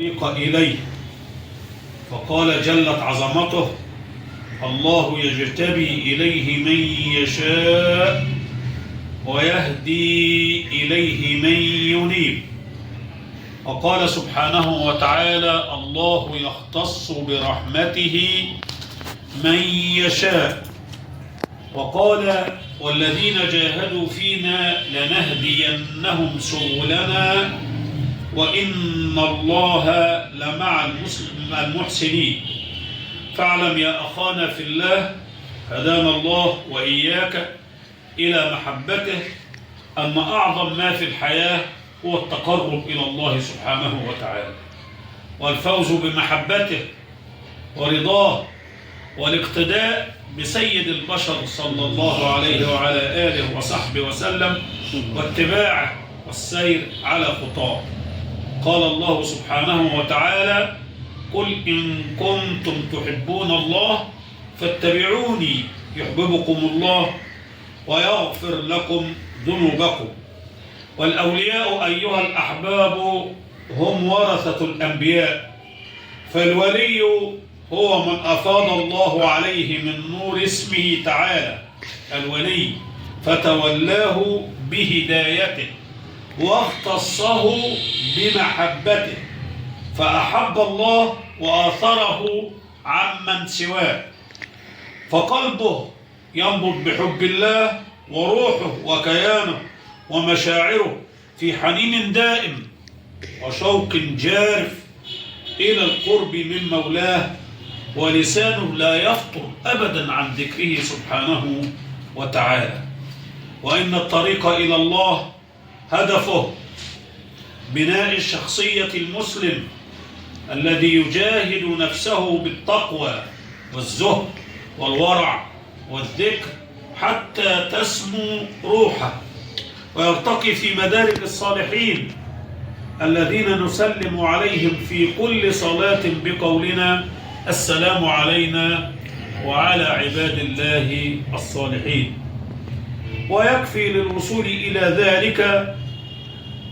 إليه، فقال جلت عظمته: الله يجتبي إليه من يشاء ويهدي إليه من ينيب. وقال سبحانه وتعالى: الله يختص برحمته من يشاء. وقال: والذين جاهدوا فينا لنهدينهم سبلنا وإن الله لمع المحسنين. فاعلم يا أخانا في الله، هدانا الله وإياك إلى محبته، أن أعظم ما في الحياة هو التقرب إلى الله سبحانه وتعالى، والفوز بمحبته ورضاه، والاقتداء بسيد البشر صلى الله عليه وعلى آله وصحبه وسلم، واتباعه والسير على خطاه. قال الله سبحانه وتعالى: قل إن كنتم تحبون الله فاتبعوني يحببكم الله ويغفر لكم ذنوبكم. والأولياء أيها الأحباب هم ورثة الأنبياء، فالولي هو من أفاض الله عليه من نور اسمه تعالى الولي، فتولاه بهدايته واختصه بمحبته، فأحب الله وآثره عمن سواه، فقلبه ينبض بحب الله، وروحه وكيانه ومشاعره في حنين دائم وشوق جارف إلى القرب من مولاه، ولسانه لا يفطر أبدا عن ذكره سبحانه وتعالى. وإن الطريق إلى الله هدفه بناء الشخصية المسلم الذي يجاهد نفسه بالتقوى والزهد والورع والذكر حتى تسمو روحه، ويرتقي في مدارك الصالحين الذين نسلم عليهم في كل صلاة بقولنا: السلام علينا وعلى عباد الله الصالحين. ويكفي للوصول إلى ذلك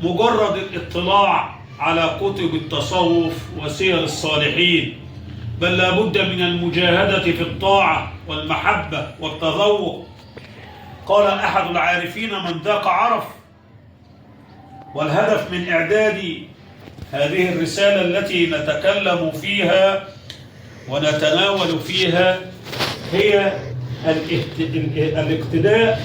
مجرد الاطلاع على كتب التصوف وسير الصالحين، بل لا بد من المجاهدة في الطاعة والمحبة والتذوق. قال أحد العارفين: من ذاق عرف. والهدف من إعداد هذه الرسالة التي نتكلم فيها ونتناول فيها هي الاقتداء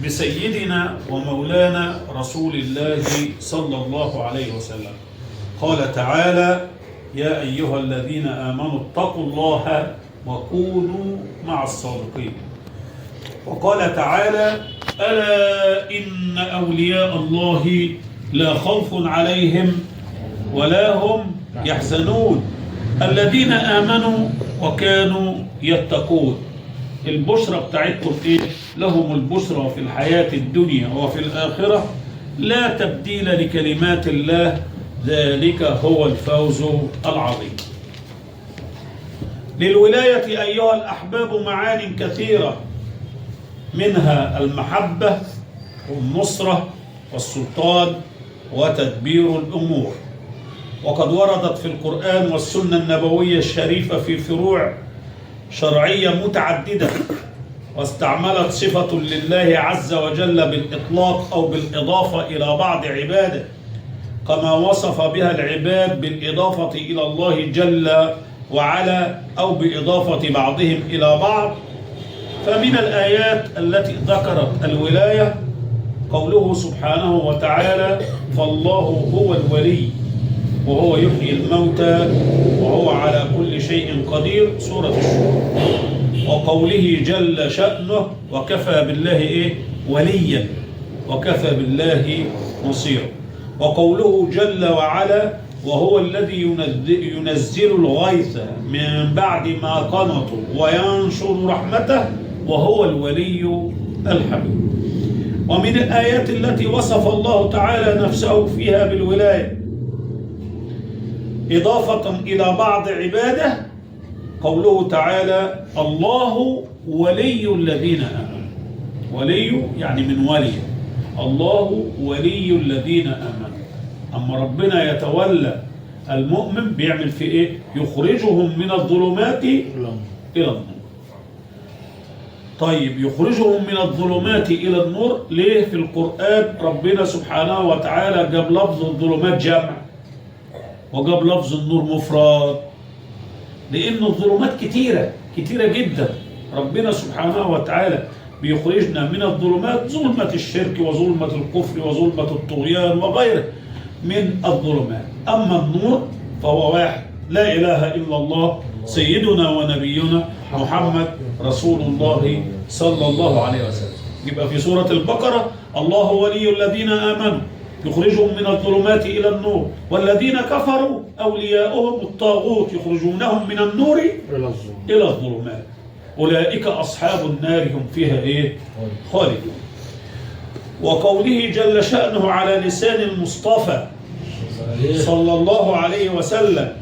بسيدنا ومولانا رسول الله صلى الله عليه وسلم. قال تعالى: يا أيها الذين آمنوا اتقوا الله وكونوا مع الصادقين. وقال تعالى: ألا إن أولياء الله لا خوف عليهم ولا هم يحزنون الذين آمنوا وكانوا يتقون. البشرى بتاعتكم إيه؟ لهم البشرى في الحياة الدنيا وفي الآخرة، لا تبديل لكلمات الله، ذلك هو الفوز العظيم. للولاية أيها الأحباب معان كثيرة، منها المحبة والنصرة والسلطان وتدبير الأمور. وقد وردت في القرآن والسنة النبوية الشريفة في فروع شرعية متعددة، واستعملت صفة لله عز وجل بالإطلاق أو بالإضافة إلى بعض عباده، كما وصف بها العباد بالإضافة إلى الله جل وعلا أو بإضافة بعضهم إلى بعض. فمن الآيات التي ذكرت الولاية قوله سبحانه وتعالى: فالله هو الولي وهو يحيي الموتى وهو على كل شيء قدير، سورة الشورى. وقوله جل شأنه: وكفى بالله وليا وكفى بالله نصيرا. وقوله جل وعلا: وهو الذي ينزل الغيث من بعد ما قنطوا وينشر رحمته وهو الولي الحميد. ومن الآيات التي وصف الله تعالى نفسه فيها بالولاية إضافة إلى بعض عباده قوله تعالى: الله ولي الذين آمنوا. ولي يعني من ولي، الله ولي الذين آمنوا. أما ربنا يتولى المؤمن بيعمل في إيه؟ يخرجهم من الظلمات إلى النور. طيب يخرجهم من الظلمات إلى النور ليه في القرآن ربنا سبحانه وتعالى جاب لفظ الظلمات جمع وجاب لفظ النور مفرد؟ لأن الظلمات كتيرة جدا. ربنا سبحانه وتعالى بيخرجنا من الظلمات، ظلمة الشرك وظلمة الكفر وظلمة الطغيان وغيره من الظلمات. أما النور فهو واحد، لا إله إلا الله سيدنا ونبينا محمد رسول الله صلى الله عليه وسلم. يبقى في سورة البقرة الله ولي الذين آمنوا يخرجهم من الظلمات إلى النور، والذين كفروا أولياؤهم الطاغوت يخرجونهم من النور إلى الظلمات، أولئك أصحاب النار هم فيها إيه؟ خالدون. وقوله جل شأنه على لسان المصطفى صلى الله عليه وسلم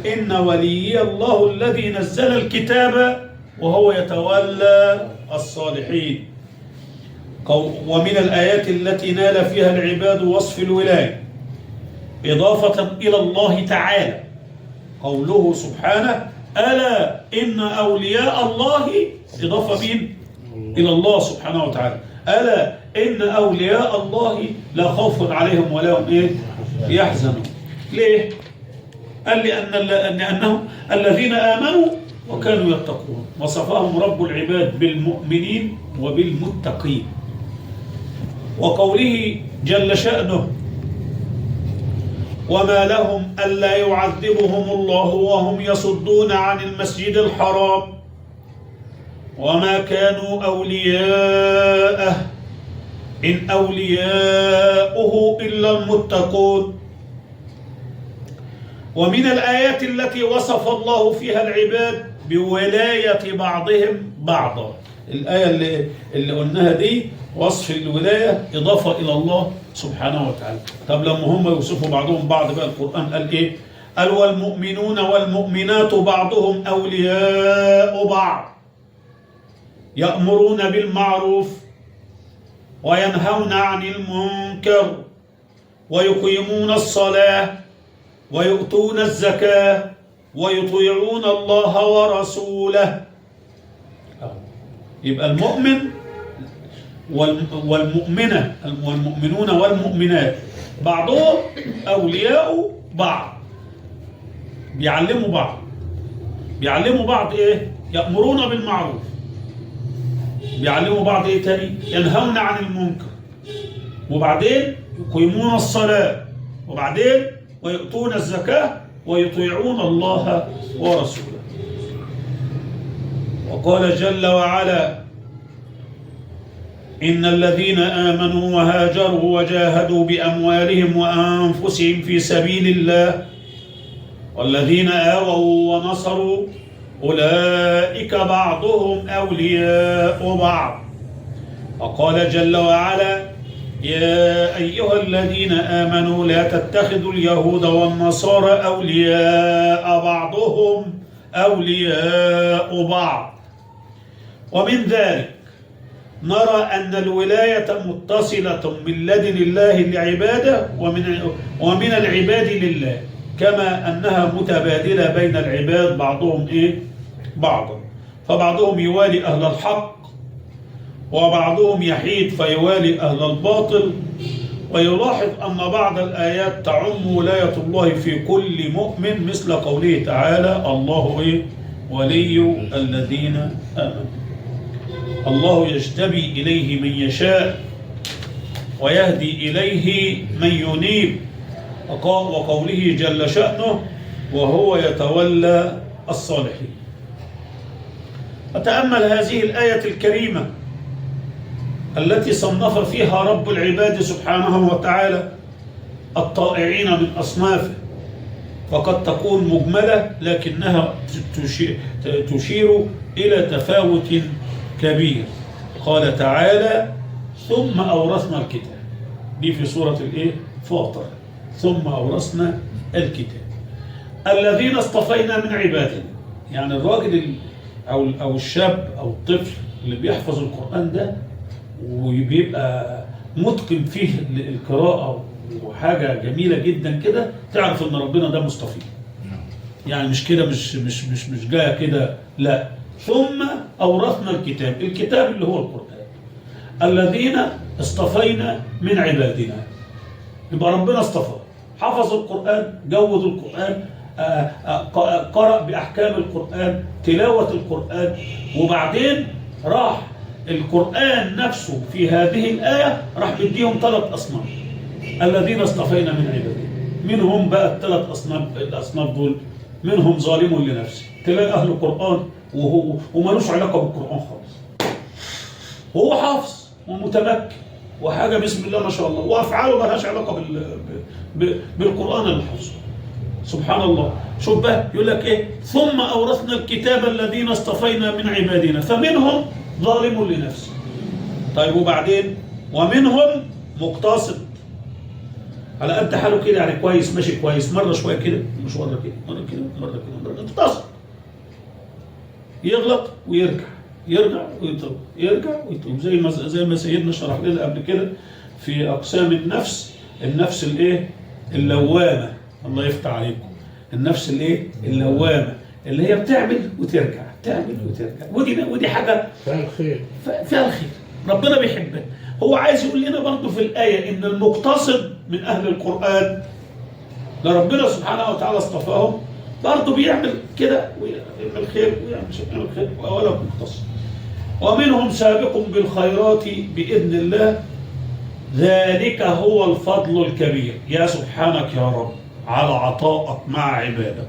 إن ولي الله الذي نزل الكتاب وهو يتولى الصالحين. ومن الآيات التي نال فيها العباد وصف الولاية إضافة إلى الله تعالى قوله سبحانه ألا إن أولياء الله، إضافة مين؟ إلى الله سبحانه وتعالى. ألا إن أولياء الله لا خوف عليهم ولا هم إيه؟ يحزنون. ليه؟ قال لأنهم الذين آمنوا وكانوا يتقون، وصفهم رب العباد بالمؤمنين وبالمتقين. وقوله جل شأنه وما لهم ألا يعذبهم الله وهم يصدون عن المسجد الحرام وما كانوا أولياءه إن أولياؤه إلا المتقون. ومن الآيات التي وصف الله فيها العباد بولاية بعضهم بعضا، الآية اللي قلناها دي وصف الولاية إضافة إلى الله سبحانه وتعالى. طب لما هم يوصفوا بعضهم بعض بقى القرآن قال إيه؟ قال والمؤمنون والمؤمنات بعضهم أولياء بعض يأمرون بالمعروف وينهون عن المنكر ويقيمون الصلاة ويؤتون الزكاة ويطيعون الله ورسوله. يبقى المؤمن والمؤمنة والمؤمنون والمؤمنات بعضهم أولياء بعض، بيعلموا بعض إيه؟ يأمرون بالمعروف، بيعلموا بعض إيه تاني؟ ينهون عن المنكر، وبعدين يقيمون الصلاة، وبعدين ويؤتون الزكاة ويطيعون الله ورسوله. وقال جل وعلا إن الذين آمنوا وهاجروا وجاهدوا بأموالهم وأنفسهم في سبيل الله والذين آووا ونصروا أولئك بعضهم أولياء بعض. وقال جل وعلا يا أيها الذين آمنوا لا تتخذوا اليهود والنصارى أولياء بعضهم أولياء بعض. ومن ذلك نرى أن الولاية متصلة من لدن الله لعباده ومن العباد لله، كما أنها متبادلة بين العباد بعضهم بعضا، فبعضهم يوالي أهل الحق وبعضهم يحيد فيوالي أهل الباطل. ويلاحظ أن بعض الآيات تعم ولاية الله في كل مؤمن مثل قوله تعالى الله ولي الذين آمنوا. الله يجتبي إليه من يشاء ويهدي إليه من ينيب. وقوله جل شأنه وهو يتولى الصالحين. فتأمل هذه الآية الكريمة التي صنف فيها رب العباد سبحانه وتعالى الطائعين من أصنافه، فقد تكون مجملة لكنها تشير إلى تفاوت كبير. قال تعالى ثم أورثنا الكتاب، دي في سورة فاطر، ثم أورثنا الكتاب الذين اصطفينا من عبادنا. يعني الراجل أو الشاب أو الطفل اللي بيحفظ القرآن ده وبيبقى متقن فيه القراءة وحاجة جميلة جدا كده، تعرف ان ربنا ده مصطفي. يعني مش كده، مش جاية كده، لا. ثم أورثنا الكتاب اللي هو القرآن الذين اصطفينا من عبادنا. يبقى ربنا اصطفى، حفظ القرآن، جود القرآن، قرأ بأحكام القرآن، تلاوة القرآن، وبعدين راح القرآن نفسه في هذه الآية راح بديهم 3 أصناف الذين اصطفينا من عبادنا. منهم بقى الأصناف دول، منهم ظالم لنفسه، تلاقي أهل القرآن وهو ومالوش علاقة بالقرآن خالص، وهو حافظ ومتمكن وحاجة بسم الله ما شاء الله، وأفعاله ما لهاش علاقة بالقرآن اللي حفظه. سبحان الله. شوف بقى يقول لك إيه؟ ثم أورثنا الكتاب الذين اصطفينا من عبادنا فمنهم ظالم لنفسه. طيب وبعدين؟ ومنهم مقتصد على قد حاله كده، يعني كويس، ماشي كويس، مرة شوية كده، مش مرة كده، مرة كده، مرة كده، مرة مقتصد. يغلط ويرجع، يرجع ويتوب، يرجع ويتوب، زي ما سيدنا شرح لنا قبل كده في أقسام النفس. النفس الايه؟ اللوامة. الله يفتح عليكم. النفس الايه؟ اللوامة، اللي هي بتعمل وترجع، تعمل وترجع، ودي حاجة فيها الخير، فيها الخير، ربنا بيحبها. هو عايز يقول لنا برضه في الآية إن المقتصد من أهل القرآن لربنا سبحانه وتعالى اصطفاهم برضه بيعمل كده ويعمل خير ويعمل خير، ولا مقتصد. ومنهم سابق بالخيرات بإذن الله، ذلك هو الفضل الكبير. يا سبحانك يا رب على عطائك مع عبادك.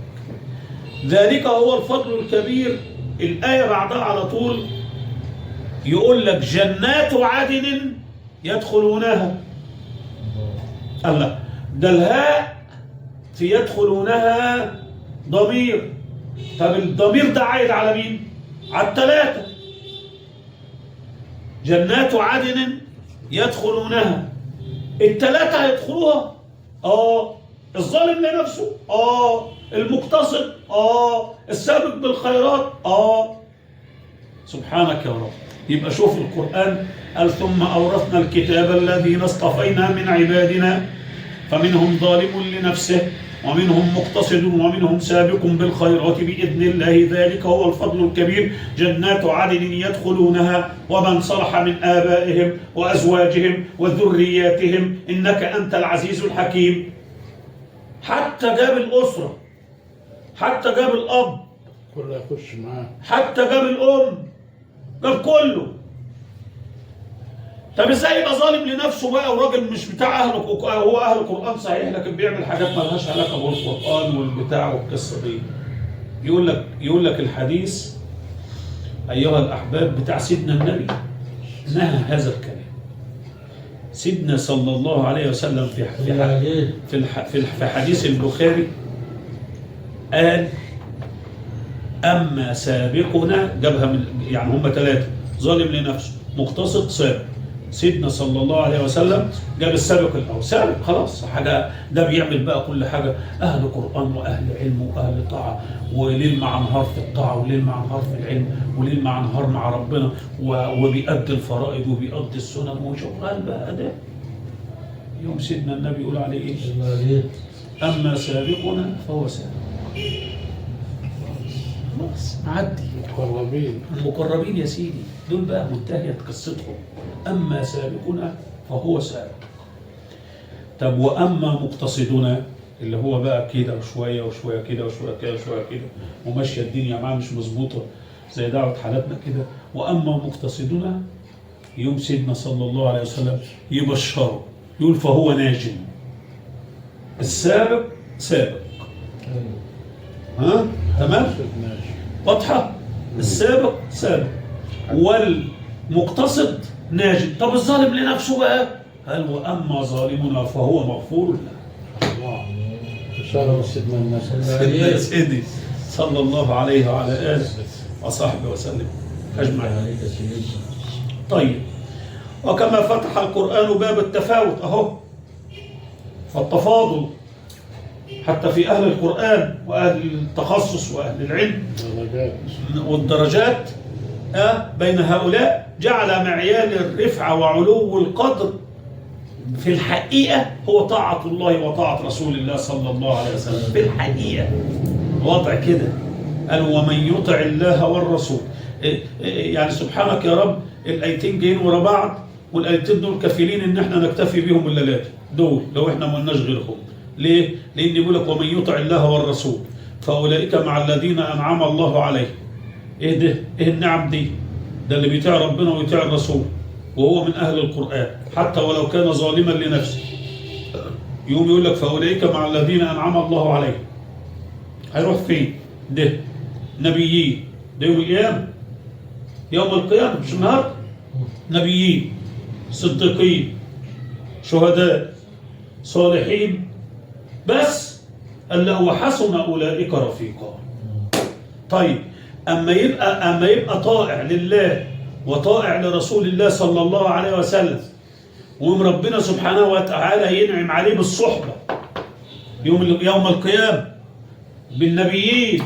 ذلك هو الفضل الكبير. الآية بعدها على طول يقول لك جنات عدن يدخلونها. الله، ده الهاء في يدخلونها ضمير. طب الضمير ده عايد على مين؟ على ال3. جنات عدن يدخلونها، ال3 هيدخلوها. الظالم لنفسه، المقتصد، السابق بالخيرات، سبحانك يا رب. يبقى شوف القرآن قال ثم أورثنا الكتاب الذين اصطفينا من عبادنا فمنهم ظالم لنفسه ومنهم مقتصد ومنهم سابق بالخيرات بإذن الله، ذلك هو الفضل الكبير. جنات عدن يدخلونها ومن صلح من آبائهم وأزواجهم وذرياتهم إنك أنت العزيز الحكيم. حتى جاب الأسرة، حتى جاب الأب، كله يخش معاه، حتى جاب الأم، جاب كله. طب ازاي يبقى ظالم لنفسه بقى وراجل مش بتاع اهل، هو اهل القرآن صحيح لكن بيعمل حاجات ما لهاش علاقه بالقرآن والبتاع والقصه دي؟ يقول لك الحديث ايها الاحباب بتاع سيدنا النبي نهى هذا الكلام. سيدنا صلى الله عليه وسلم في حديث البخاري قال اما سابقنا، جابها من يعني هم 3: ظالم لنفسه، مقتصد، سابق. سيدنا صلى الله عليه وسلم جاب السابق الأول، سابق خلاص، حاجة ده بيعمل بقى كل حاجة، أهل قرآن وأهل علم وأهل طاعة، وليل مع نهار في الطاعة وليل مع نهار في العلم وليل مع نهار مع ربنا، وبيأدي الفرائض وبيأدي السنن وشغال بقى ده. يوم سيدنا النبي يقول عليه إيه؟ أما سابقنا فهو سابق. خلاص معدي. المقربين يا سيدي دول بقى منتهية قصتهم. أما سابقنا فهو سابق. طب وأما مقتصدنا اللي هو بقى كده وشوية وشوية كده وشوية كده وشوية كده وماشية الدنيا معاه مش مظبوطة زي دعوة حالاتنا كده. وأما مقتصدنا يوم سيدنا صلى الله عليه وسلم يبشره يقول فهو ناجم. السابق سابق، ها تمام؟ واضحة؟ السابق سابق والمقتصد ناجم. طب الظالم لنفسه بقى قال وأما ظالمنا فهو مغفور له. الله سيدنا سيدي صلى الله عليه وعلى آله وصحبه وسلم أجمعين. طيب، وكما فتح القرآن باب التفاوت أهو، فالتفاضل حتى في أهل القرآن وأهل التخصص وأهل العلم والدرجات بين هؤلاء، جعل معيار الرفعة وعلو القدر في الحقيقة هو طاعة الله وطاعة رسول الله صلى الله عليه وسلم. في الحقيقة وضع كده قال ومن يطع الله والرسول. يعني سبحانك يا رب الآيتين جايين ورا بعض، والآيتين دول كفيلين إن احنا نكتفي بيهم الليلات دول لو احنا ما لناش غيرهم. ليه؟ لأن بيقول لك ومن يطع الله والرسول فأولئك مع الذين أنعم الله عليهم. إيه ده؟ إيه النعم دي؟ ده اللي بيطيع ربنا ويطيع الرسول وهو من أهل القرآن حتى ولو كان ظالما لنفسه. يوم يقول لك فأولئك مع الذين أنعم الله عليهم. هيروح فين؟ ده نبيين، ده يوم القيامة، يوم القيامة مش النهارده. نبيين، صديقين، شهداء، صالحين، بس قال له وحسن أولئك رفيقا. طيب أما يبقى طائع لله وطائع لرسول الله صلى الله عليه وسلم، ويوم ربنا سبحانه وتعالى ينعم عليه بالصحبة يوم القيامة بالنبيين،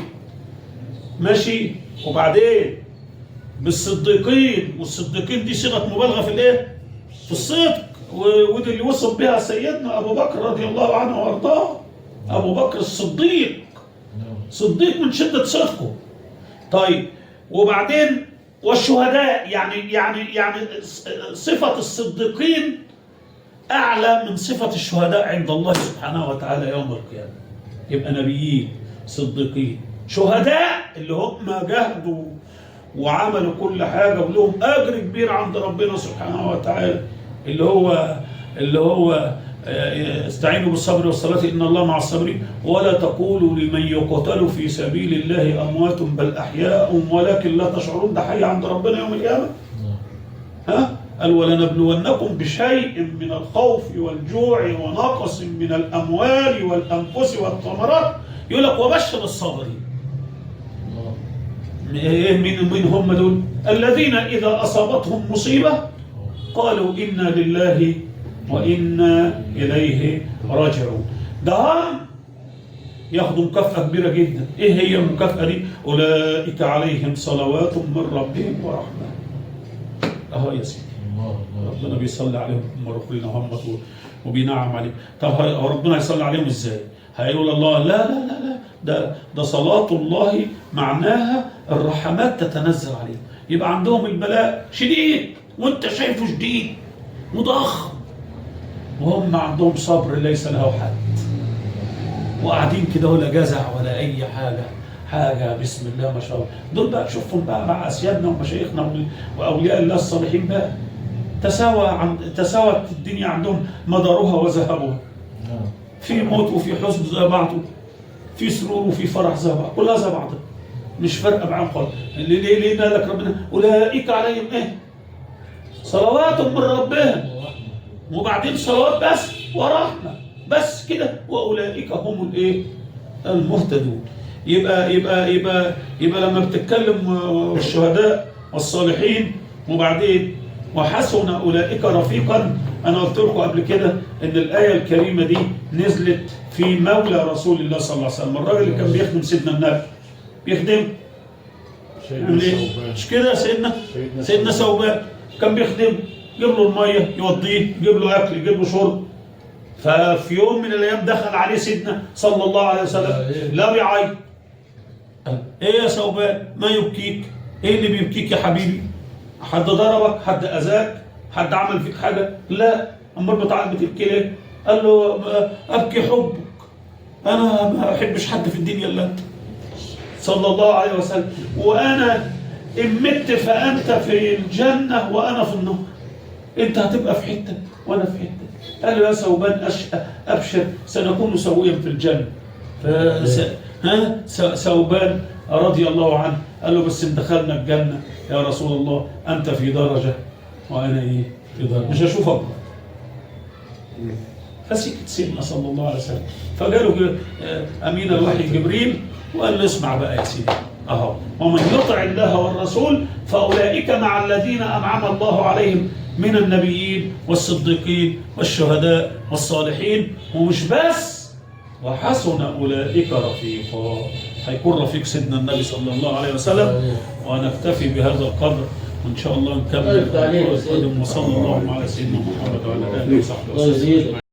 ماشي، وبعدين بالصديقين، والصديقين دي صيغة مبالغة في الايه؟ في الصدق، ودي اللي وصف بها سيدنا أبو بكر رضي الله عنه وارضاه. أبو بكر الصديق، صديق من شدة صدقه. طيب وبعدين والشهداء، يعني صفة الصديقين أعلى من صفة الشهداء عند الله سبحانه وتعالى يوم القيامة. يبقى نبيين، صديقين، شهداء اللي هم جاهدوا وعملوا كل حاجة ولهم أجر كبير عند ربنا سبحانه وتعالى، اللي هو استعينوا بالصبر والصلاة إن الله مع الصابرين ولا تقولوا لمن يقتل في سبيل الله أموات بل أحياء ولكن لا تشعرون. ده حي عند ربنا يوم القيامة. ها؟ قال ولنبلونكم بشيء من الخوف والجوع ونقص من الأموال والأنفس والثمرات. يقول لك وبشر الصابرين. من هم دول؟ الذين إذا أصابتهم مصيبة قالوا إنا لله وإنا إليه راجعون. ده ياخدوا مكافأة كبيرة جدا. إيه هي المكافأة دي؟ أولئك عليهم صلوات من ربهم ورحمة. أهو يا سيدي ربنا بيصلي عليهم مرخلين محمد وبينعم عليهم. طب ربنا يصلي عليهم إزاي؟ هيقول الله لا لا لا لا، ده صلاة الله معناها الرحمات تتنزل عليهم. يبقى عندهم البلاء شديد وانت شايفه شديد وضخم، وهم عندهم صبر ليس له حد، وقاعدين كده ولا جزع ولا اي حاجه بسم الله ما شاء الله. دول بقى تشوفهم بقى مع اسيادنا ومشايخنا واولياء الله الصالحين بقى تساوت الدنيا عندهم مدارها وذهبها، في موت وفي حزن زي بعضه، في سرور وفي فرح زي بعض، كلها زي بعضها مش فارقه معاهم خالص. ليه قال لك ربنا اولئك عليهم ايه؟ صلوات من ربهم، وبعدين صلوات بس ورحمه بس كده، واولئك هم الايه؟ المهتدون. يبقى لما بتتكلم الشهداء والصالحين وبعدين وحسن اولئك رفيقا. انا قلت لكم قبل كده ان الايه الكريمه دي نزلت في مولى رسول الله صلى الله عليه وسلم، الراجل اللي كان بيخدم سيدنا النبي، بيخدم مش كده سيدنا ثوبان كان بيخدم، يجيب له الميه يوضيه، يجيب له اكل، يجيب له شرب. ففي يوم من الايام دخل عليه سيدنا صلى الله عليه وسلم لا بيعيط. ايه يا ثوبان ما يبكيك؟ ايه اللي بيبكيك يا حبيبي؟ حد ضربك؟ حد اذاك؟ حد عمل فيك حاجه؟ لا. امال بتبكي ليه؟ قال له ابكي حبك، انا ما احبش حد في الدنيا الا انت صلى الله عليه وسلم، وانا ان مت فانت في الجنه وانا في النار، انت هتبقى في حته وانا في حته. قال له يا ثوبان ابشر سنكون سويا في الجنه. ثوبان رضي الله عنه قال له بس ان دخلنا الجنه يا رسول الله انت في درجه وانا ايه في درجه، مش هشوفك. فسكت سيدنا صلى الله عليه وسلم، فجاله امين الوحي جبريل وقال له اسمع بقى يا سيدي اهو، ومن يطع الله والرسول فاولئك مع الذين انعم الله عليهم من النبيين والصديقين والشهداء والصالحين، ومش بس وحسن اولئك رفيقا. هيكون رفيق سيدنا النبي صلى الله عليه وسلم. ونكتفي بهذا القدر، وان شاء الله نكمل طيب، تعليق الأسبوع بسيط. القادم. وصلى الله على سيدنا محمد وعلى اله وصحبه الله وسلم. يزيدك.